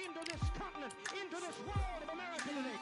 into this continent, into this world of America today.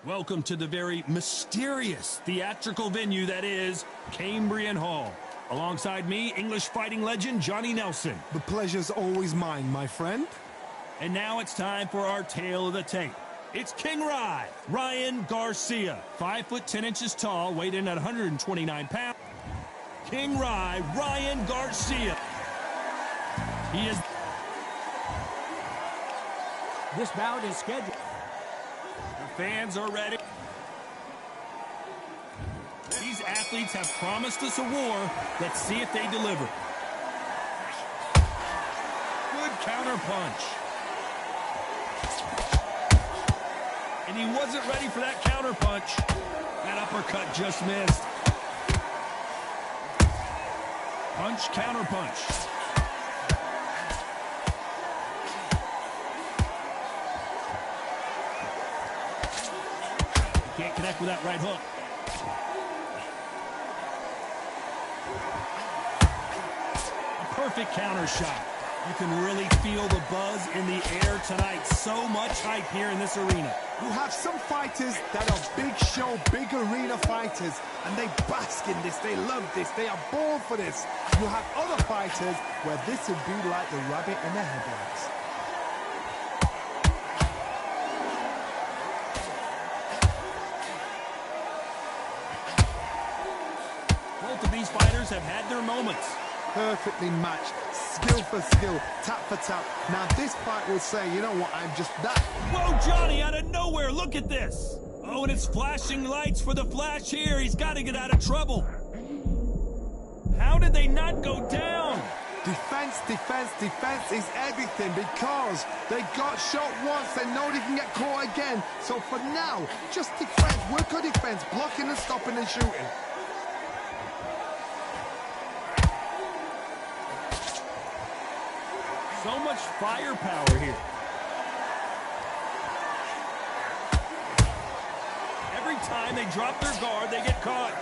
Welcome to the very mysterious theatrical venue that is Cambrian Hall. Alongside me, English fighting legend Johnny Nelson. The pleasure's always mine, my friend. And now it's time for our tale of the tape. It's King Ryan Garcia. 5 foot 10 inches tall, weighed in at 129 pounds. King Ryan Garcia. He is... This bout is scheduled. The fans are ready. These athletes have promised us a war. Let's see if they deliver. Good counter punch. And he wasn't ready for that counter punch. That uppercut just missed. Punch, counter punch. Can't connect with that right hook. A perfect counter shot. You can really feel the buzz in the air tonight. So much hype here in this arena. You have some fighters that are big show, big arena fighters, and they bask in this, they love this, they are born for this. You have other fighters where this would be like the rabbit in the headlights. Both of these fighters have had their moments. Perfectly matched, skill for skill, tap for tap. Now this fight will say, you know what, I'm just that. Whoa, Johnny, out of nowhere, look at this. Oh, and it's flashing lights for the flash here. He's got to get out of trouble. How did they not go down? Defense, defense, defense is everything because they got shot once, they know they can get caught again. So for now, just defense, work on defense, blocking and stopping and shooting. So much firepower here. Every time they drop their guard, they get caught.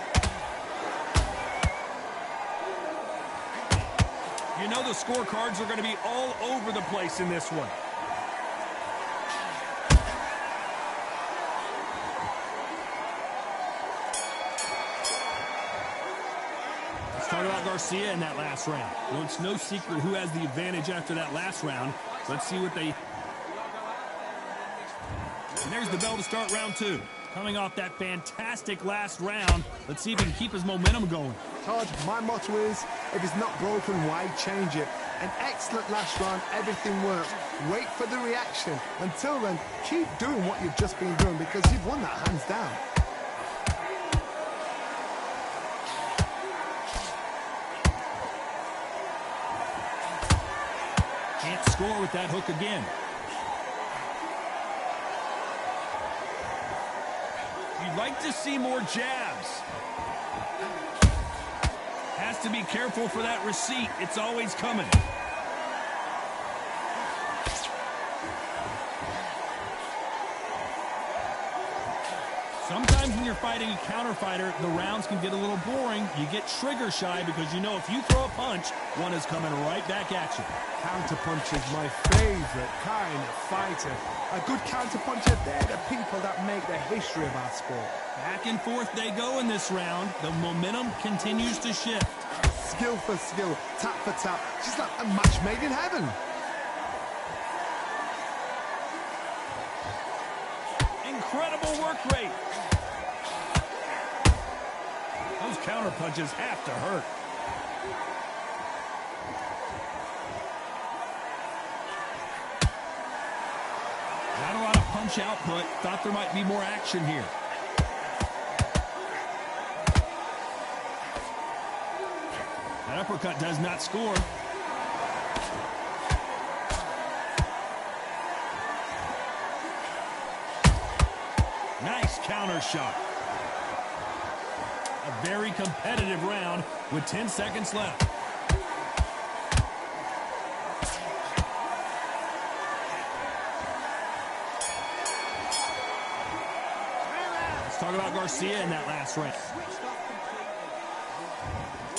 You know the scorecards are going to be all over the place in this one. Started out Garcia in that last round. Well, it's no secret who has the advantage after that last round. Let's see what they... And there's the bell to start round two. Coming off that fantastic last round, let's see if he can keep his momentum going. Todd, my motto is, if it's not broken, why change it? An excellent last round, everything worked. Wait for the reaction. Until then, keep doing what you've just been doing because you've won that hands down. Can't score with that hook again. You'd like to see more jabs. Has to be careful for that receipt. It's always coming. Sometimes when you're fighting a counter fighter, the rounds can get a little boring. You get trigger shy because you know if you throw a punch, one is coming right back at you. Counter punch is my favorite kind of fighter. A good counter puncher, they're the people that make the history of our sport. Back and forth they go in this round. The momentum continues to shift. Skill for skill, tap for tap. Just like a match made in heaven. Incredible work rate. Those counter punches have to hurt. Not a lot of punch output. Thought there might be more action here. That uppercut does not score. Nice counter shot. A very competitive round with 10 seconds left. Let's talk about Garcia in that last round.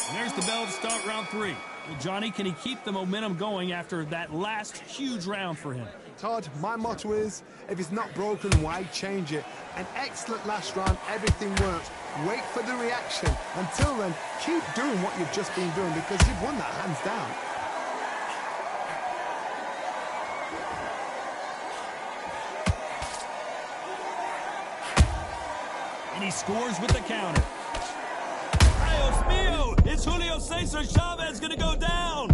And there's the bell to start round 3. Well, Johnny, can he keep the momentum going after that last huge round for him? Todd, my motto is, if it's not broken, why change it? An excellent last round, everything works. Wait for the reaction. Until then, keep doing what you've just been doing because you've won that hands down. And he scores with the counter. Dios mío! Is Julio Cesar Chavez going to go down?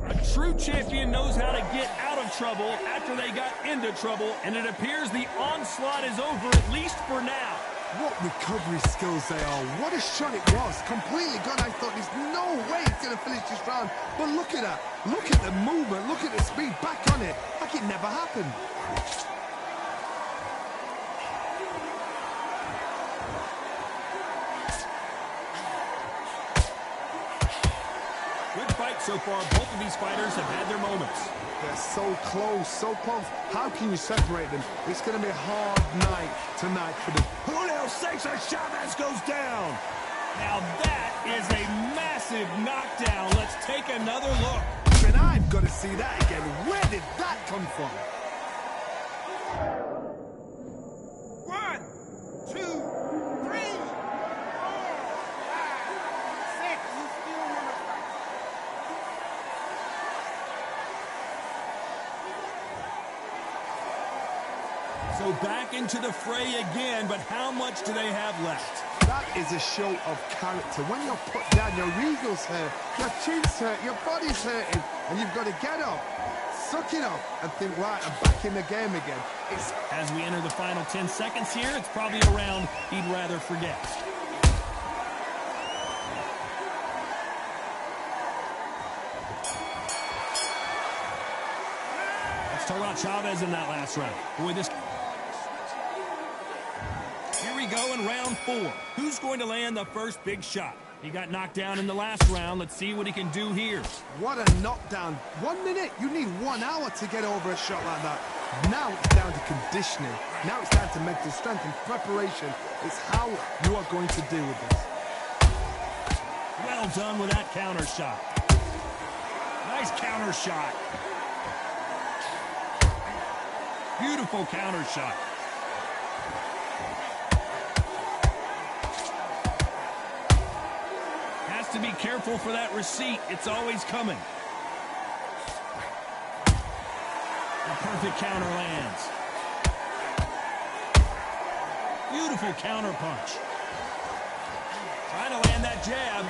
A true champion knows how to get out of trouble after they got into trouble, and it appears the onslaught is over, at least for now. What recovery skills they are. What a shot it was. Completely gone. I thought there's no way he's going to finish this round. But look at that. Look at the movement. Look at the speed. Back on it. Like it never happened. Good fight so far. Both of these fighters have had their moments. They're so close, so close. How can you separate them? It's going to be a hard night tonight for them. Julio Cesar Chavez goes down. Now that is a massive knockdown. Let's take another look. And I've got to see that again. Where did that come from? 1, 2, 3, 4, 5, 6. You still want to fight? So back into the fray again, but how much do they have left? That is a show of character. When you're put down, your eagle's hurt, your chin's hurt, your body's hurting, and you've got to get up, suck it up, and think, right, I'm back in the game again. As we enter the final 10 seconds here, it's probably a round he'd rather forget. Let's talk about Chavez in that last round. Boy, this... Here we go in round 4. Who's going to land the first big shot? He got knocked down in the last round. Let's see what he can do here. What a knockdown. 1 minute, you need 1 hour to get over a shot like that. Now it's down to conditioning. Now it's down to mental strength and preparation. It's how you are going to deal with this. Well done with that counter shot. Nice counter shot. Beautiful counter shot. Has to be careful for that receipt. It's always coming. A perfect counter lands. Beautiful counter punch. Trying to land that jab.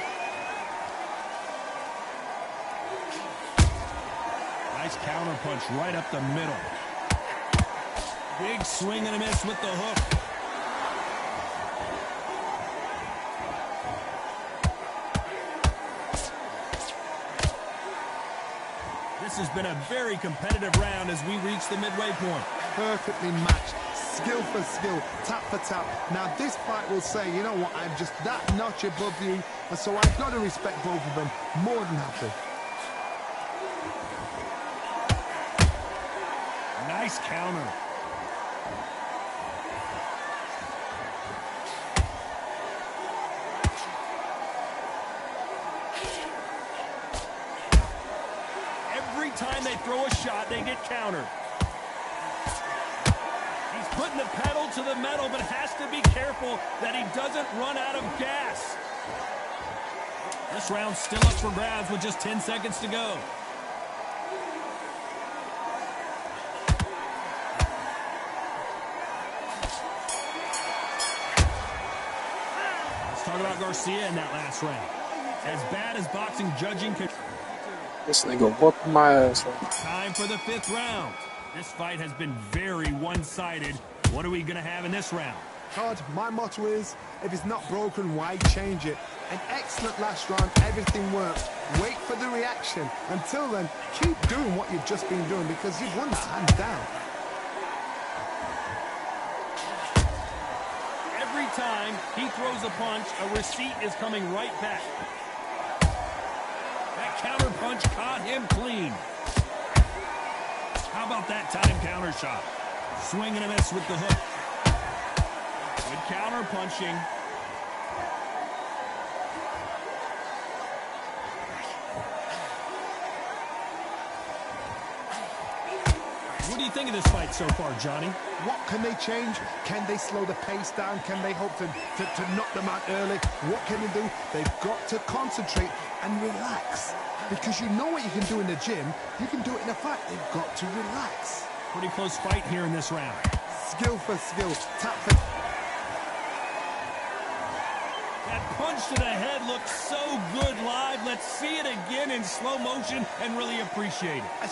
Nice counter punch right up the middle. Big swing and a miss with the hook. This has been a very competitive round as we reach the midway point. Perfectly matched, skill for skill, tap for tap. Now this fight will say, you know what, I'm just that notch above you, and so I've got to respect both of them. More than happy. Nice counter. Every time they throw a shot, they get countered. He's putting the pedal to the metal, but has to be careful that he doesn't run out of gas. This round's still up for grabs with just 10 seconds to go. Talk about Garcia in that last round. As bad as boxing judging can... This nigga whooped my ass. Time for the 5th round. This fight has been very one-sided. What are we going to have in this round? Todd, my motto is, if it's not broken, why change it? An excellent last round, everything worked. Wait for the reaction. Until then, keep doing what you've just been doing because you've won that hands down. Every time he throws a punch, a receipt is coming right back. That counter punch caught him clean. How about that time counter shot? Swing and a miss with the hook. Good counter punching. What do you think of this fight so far, Johnny? What can they change? Can they slow the pace down? Can they hope to knock them out early? What can they do? They've got to concentrate and relax. Because you know what you can do in the gym, you can do it in a fight. They've got to relax. Pretty close fight here in this round. Skill for skill, tap for... That punch to the head looked so good live. Let's see it again in slow motion and really appreciate it.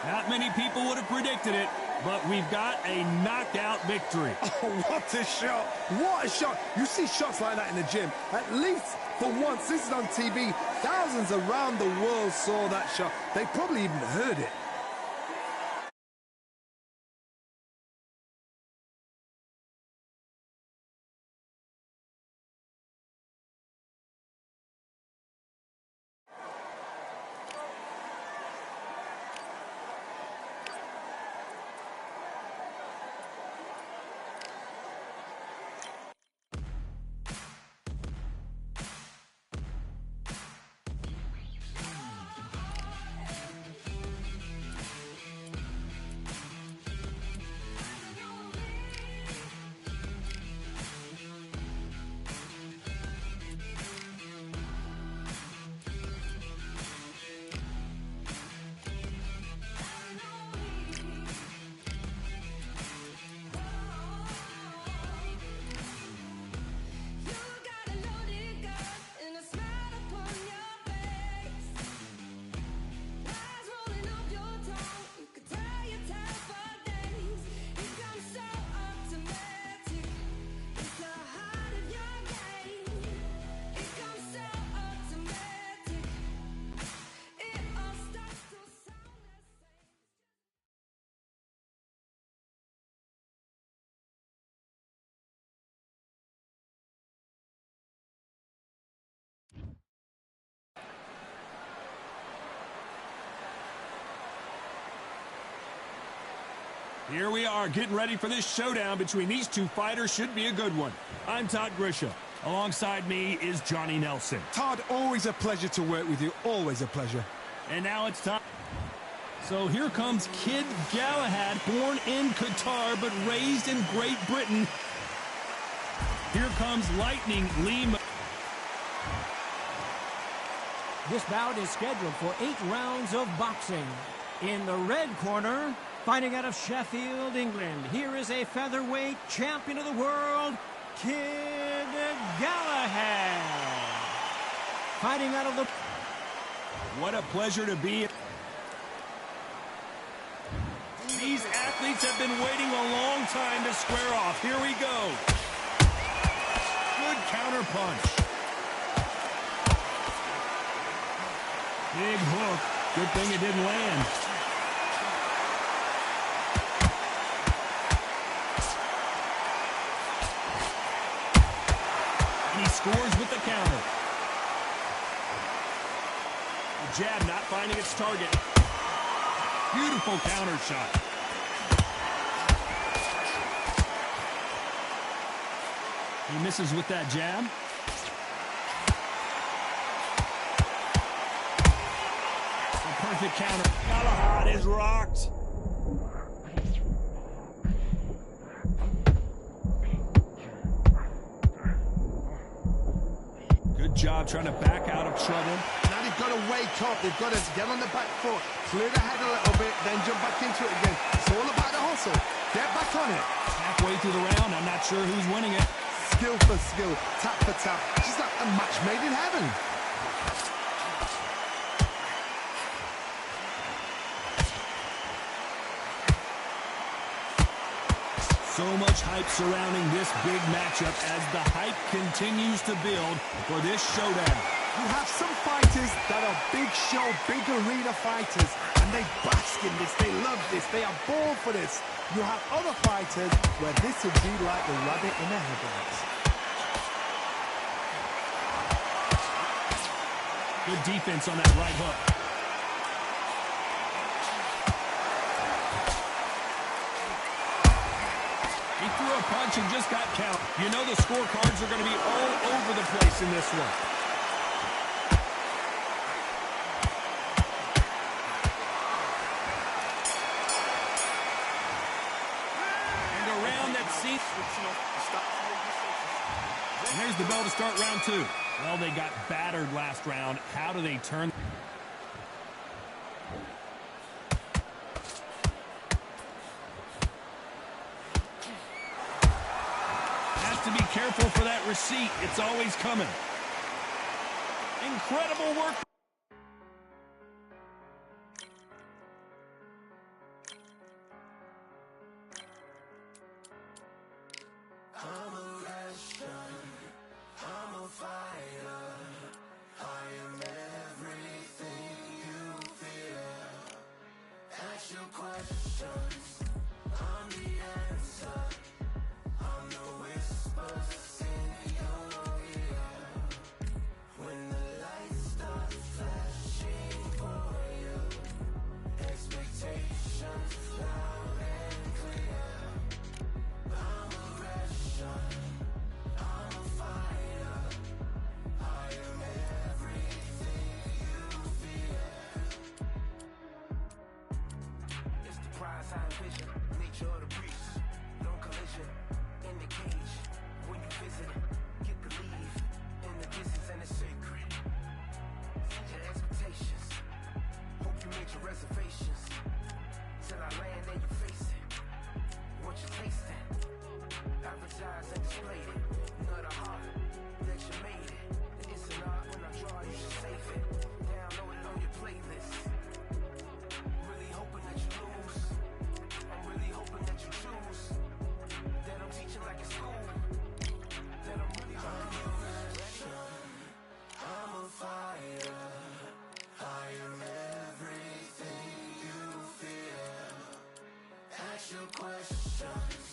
Not many people would have predicted it, but we've got a knockout victory. Oh, what a shot. What a shot. You see shots like that in the gym. At least for once, this is on TV. Thousands around the world saw that shot. They probably even heard it. Here we are getting ready for this showdown between these two fighters. Should be a good one. I'm Todd Grisham. Alongside me is Johnny Nelson. Todd, always a pleasure to work with you. Always a pleasure. And now it's time. So here comes Kid Galahad, born in Qatar but raised in Great Britain. Here comes Lightning Lima. This bout is scheduled for 8 rounds of boxing. In the red corner, fighting out of Sheffield, England, here is a featherweight champion of the world, Kid Galahad. Fighting out of the... What a pleasure to be. These athletes have been waiting a long time to square off. Here we go. Good counter punch. Big hook. Good thing it didn't land. And he scores with the counter. The jab not finding its target. Beautiful counter shot. He misses with that jab. The Perfect counter. Galahad is rocked. Good job trying to back out of trouble. Now they've got to wake up. They've got to get on the back foot, clear the head a little bit, then jump back into it again. It's all about the hustle. Get back on it. Halfway through the round, I'm not sure who's winning it. Skill for skill, tap for tap. It's like a match made in heaven. So much hype surrounding this big matchup as the hype continues to build for this showdown. You have some fighters that are big show, big arena fighters, and they bask in this, they love this, they are born for this. You have other fighters where this would be like the rabbit in the headlights. Good defense on that right hook. He threw a punch and just got count. You know the scorecards are going to be all over the place in this one. And a round that seems... And there's the bell to start round two. Well, they got battered last round. How do they turn... to be careful for that receipt. It's always coming. Incredible work. I'm a Russian. I'm a fighter. I am everything you fear. Ask your questions. I'm the answer. I'm the whispers in your ear. When the lights start flashing for you, expectations loud and clear. I'm a Russian, I'm a fighter. I am everything you fear. It's the prize I envision, nature of the beast, no collision. In the cage, when you visit, get the leave in the distance and it's sacred. Set your expectations, hope you made your reservations. Till I land and you face it, what you tasting, advertise and display it. Know the heart that you made it. It's an art when I draw, you should save it. Download it on your playlist. Really hoping that you lose. I'm really hoping that you choose. That I'm teaching like it's school. That I'm really I'm a fighter. I am everything you fear. Ask your questions.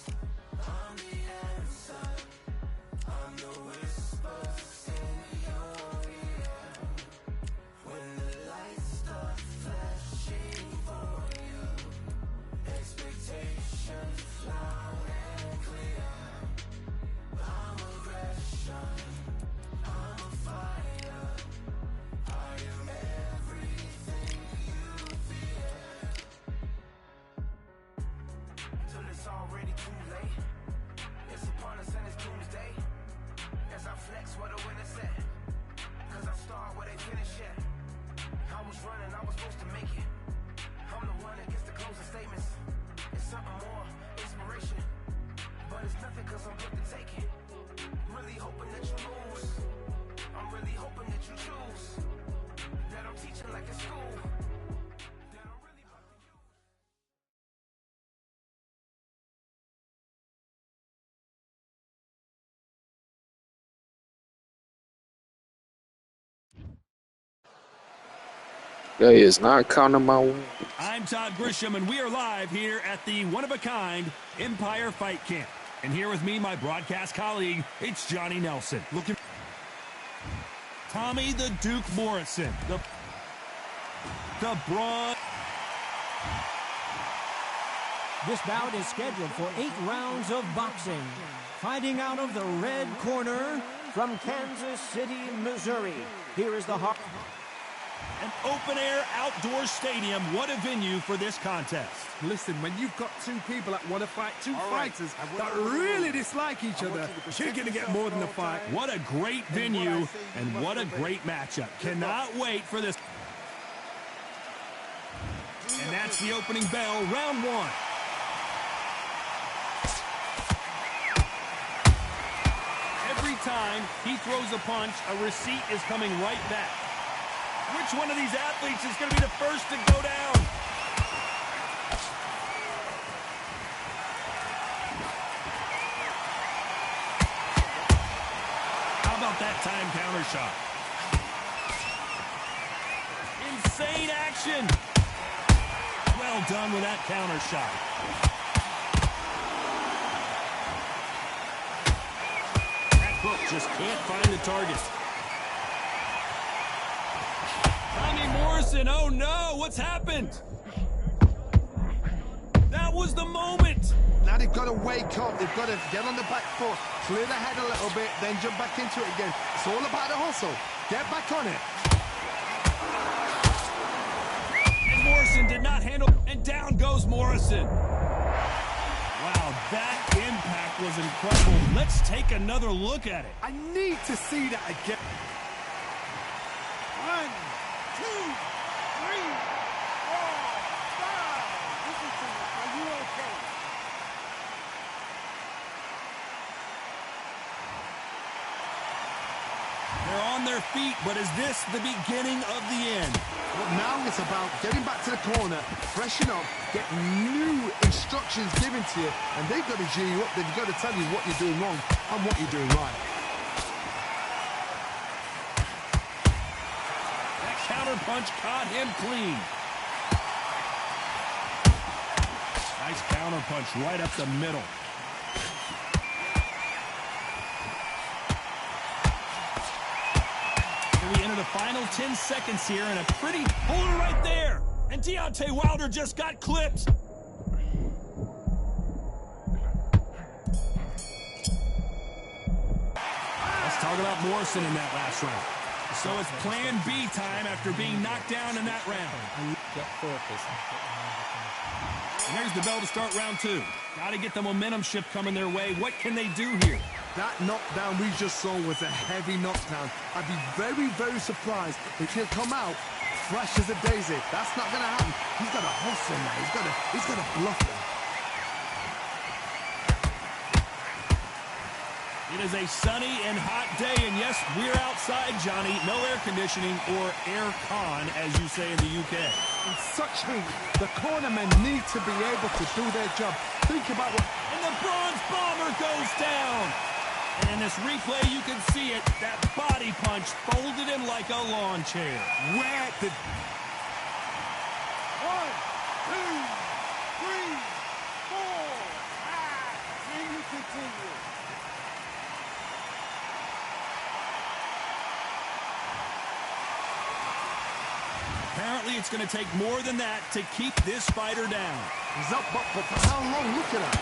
I'm the answer. I'm the whispers in your ear. When the lights start flashing for you, expectations loud and clear. I'm a Russian, I'm a fighter. I am everything you fear. Till it's already too late. It's upon us and it's doomsday. As I flex where the winner's at. Cause I start where they finish at. I was running, I was supposed to make it. I'm the one that gets the closing statements. It's something more, inspiration. But it's nothing cause I'm good to take it. Really hoping that you lose. I'm really hoping that you choose. That I'm teaching like it's school. That I'm really about to use. That is not counting my win. I'm Todd Grisham, and we are live here at the one-of-a-kind Empire Fight Camp. And here with me, my broadcast colleague, it's Johnny Nelson. Looking Tommy the Duke Morrison. The Braun. This bout is scheduled for 8 rounds of boxing. Fighting out of the red corner from Kansas City, Missouri. Here is the An open-air outdoor stadium. What a venue for this contest. Listen, when you've got two people that want to fight, two fighters that really dislike each other, you're going to get more than a fight. What a great venue and what a great matchup. Cannot wait for this. And that's the opening bell, round one. Every time he throws a punch, a receipt is coming right back. Which one of these athletes is going to be the first to go down? How about that time counter shot? Insane action. Well done with that counter shot. That hook just can't find the target. Morrison, oh no, what's happened? That was the moment. Now they've got to wake up. They've got to get on the back foot, clear the head a little bit, then jump back into it again. It's all about the hustle. Get back on it. And Morrison did not handle, and down goes Morrison. Wow, that impact was incredible. Let's take another look at it. I need to see that again. 1, 2, 3, 4, 5. Listen to me. Are you okay? They're on their feet, but is this the beginning of the end? Well, now it's about getting back to the corner, freshen up, get new instructions given to you, and they've got to G you up. They've got to tell you what you're doing wrong and what you're doing right. Counter punch caught him clean. Nice counter punch right up the middle. And we enter the final 10 seconds here, and a pretty holder right there. And Deontay Wilder just got clipped. Let's talk about Morrison in that last round. So it's plan B time after being knocked down in that round. And there's the bell to start round two. Got to get the momentum shift coming their way. What can they do here? That knockdown we just saw was a heavy knockdown. I'd be very, very surprised if he'll come out fresh as a daisy. That's not going to happen. He's got to hustle now. He's got to bluff him. It is a sunny and hot day, and yes, we're outside, Johnny. No air conditioning or air con, as you say in the UK. In such heat, the cornermen need to be able to do their job. Think about what... And the bronze bomber goes down. And in this replay, you can see it. That body punch folded him like a lawn chair. Where did... 1, 2, 3, 4, 5. Can you continue? Apparently, it's going to take more than that to keep this fighter down. He's up, but for how long? Look at him.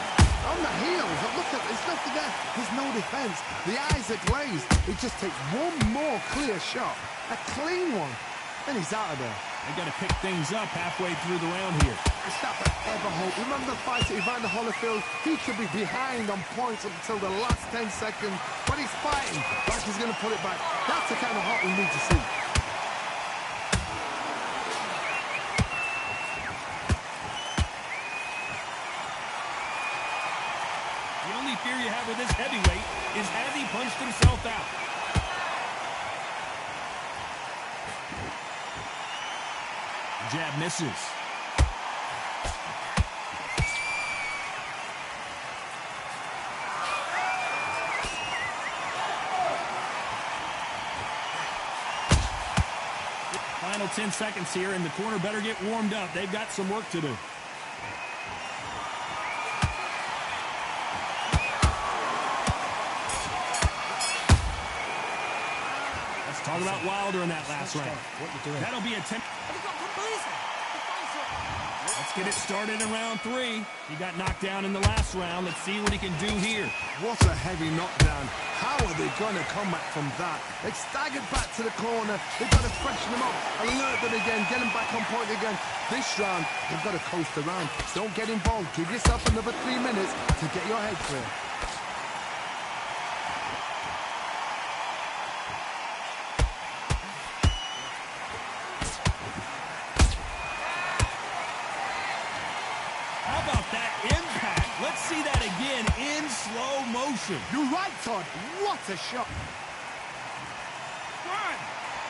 On the heels. Look at, there's nothing there. There's no defense. The eyes are glazed. It just takes one more clear shot. A clean one. And he's out of there. They got to pick things up halfway through the round here. It's not ever hope. Remember the fight at Evander Holyfield? He could be behind on points up until the last 10 seconds. But he's fighting like he's going to put it back. That's the kind of heart we need to see. The only fear you have with this heavyweight is has he punched himself out? Jab misses. Final 10 seconds here, and the corner better get warmed up. They've got some work to do. Let's talk about Wilder in that last round. That'll be a 10. Let's Let's get it started in round 3. He got knocked down in the last round. Let's see what he can do here. What a heavy knockdown. How are they going to come back from that? They staggered back to the corner. They've got to freshen them up, alert them again, get them back on point again. This round, they've got to coast around. Don't get involved. Give yourself another 3 minutes to get your head clear. Let's see that again in slow motion. You're right, Todd. What a shot. 1,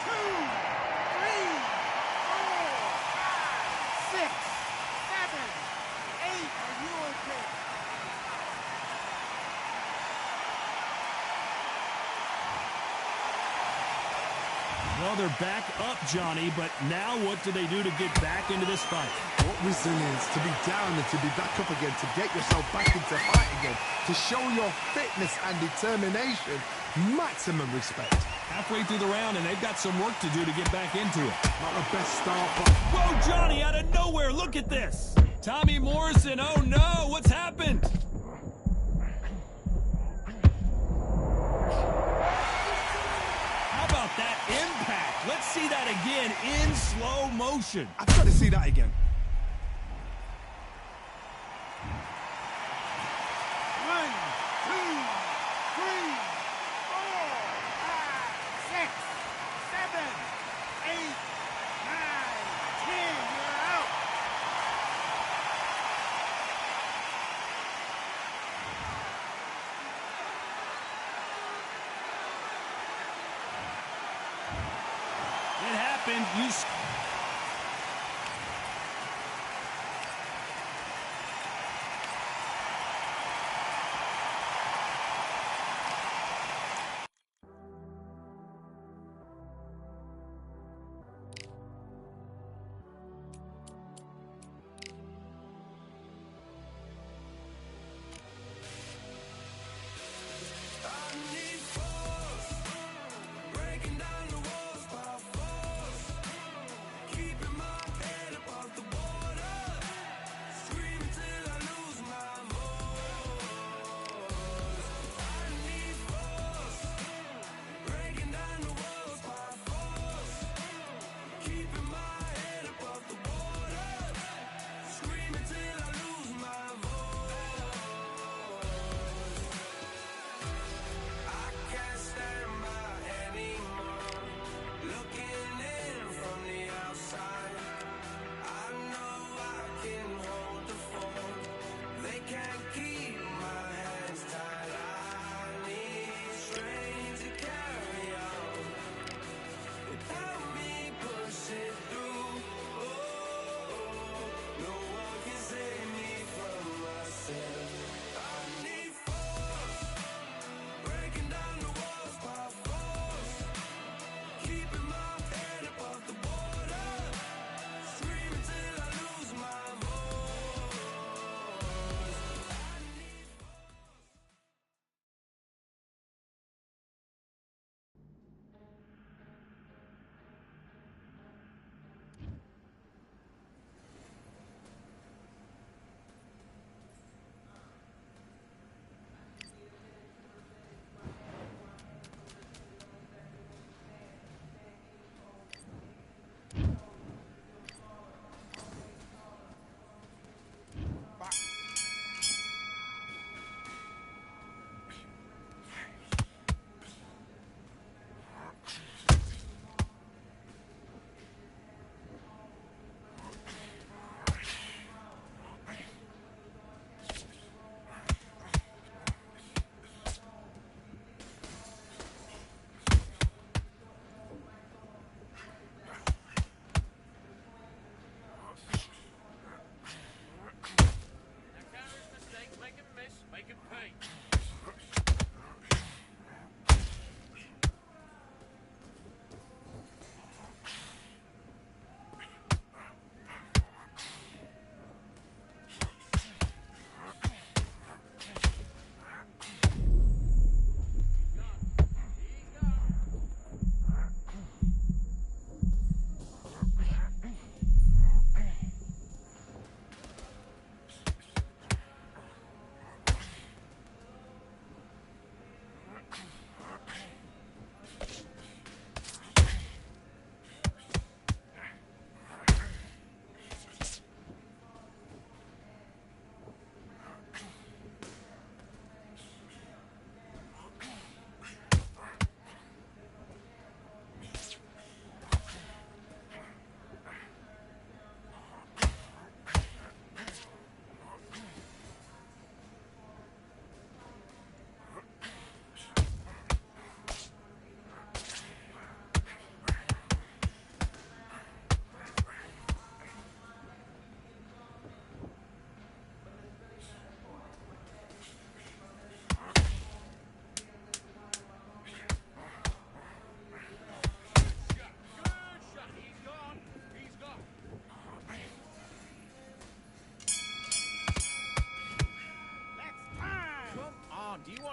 2, 3, 4, 5, 6, 7, 8. Are you okay? Well, they're back up, Johnny, but now what do they do to get back into this fight? What resilience to be down and to be back up again, to get yourself back into fight again, to show your fitness and determination. Maximum respect. Halfway through the round, and they've got some work to do to get back into it. Not the best start, but... Whoa, Johnny, out of nowhere, look at this. Tommy Morrison, oh no, what's happened? How about that impact? Let's see that again in slow motion. I've got to see that again. 1, 2, 3, 4, 5, 6, 7, 8, 9, 10. You're out. It happened.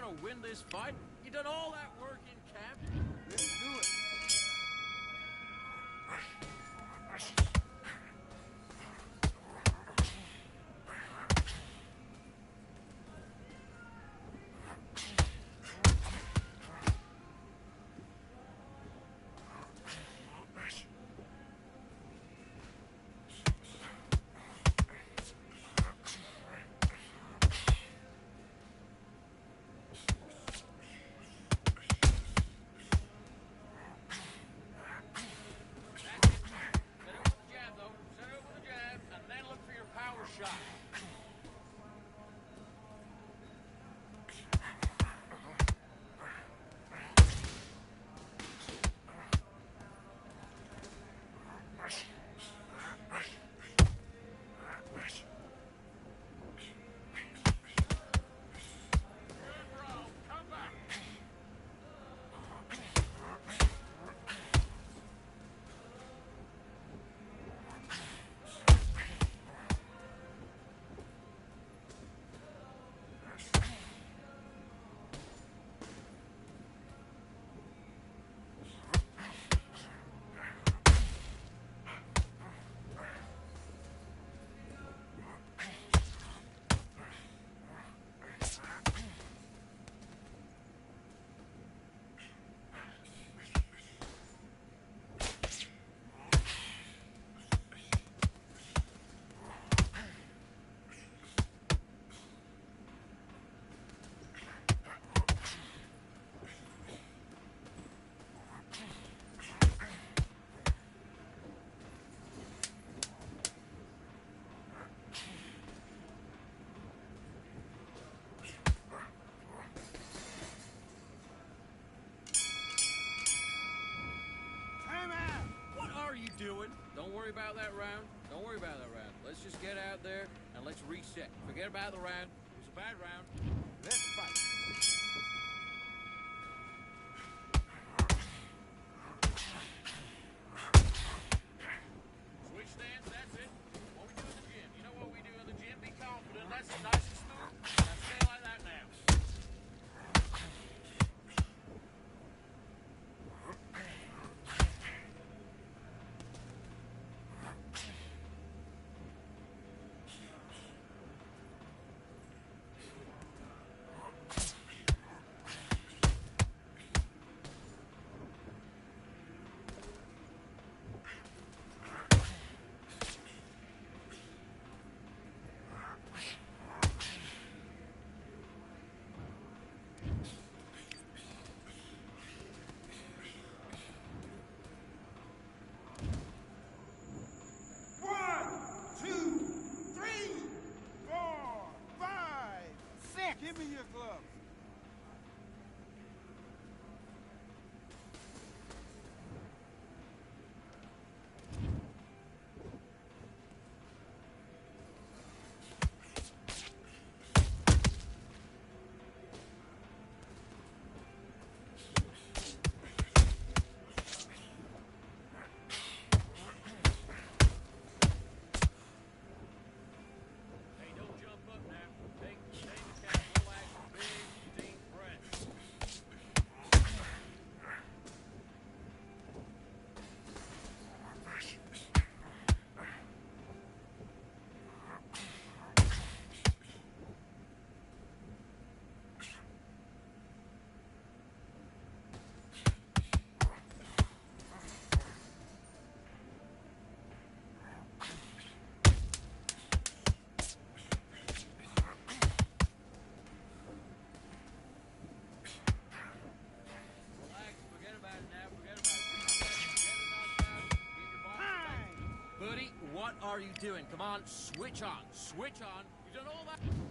gonna win this fight? You done all that work in camp? Let's do it. Doing. Don't worry about that round. Don't worry about that round. Let's just get out there and let's reset. Forget about the round. It was a bad round. Let's fight. Switch stance, that's it. What we do in the gym. You know what we do in the gym? Be confident. That's nice and smooth. Now stay like that now. Give me your gloves. Hey, don't jump up now. Take the count. Relax. Big, deep breath. Relax. Forget about it now. Forget about it. Reset. Get a knockdown. Get your body back. Buddy, what are you doing? Come on, switch on. Switch on. You've done all that.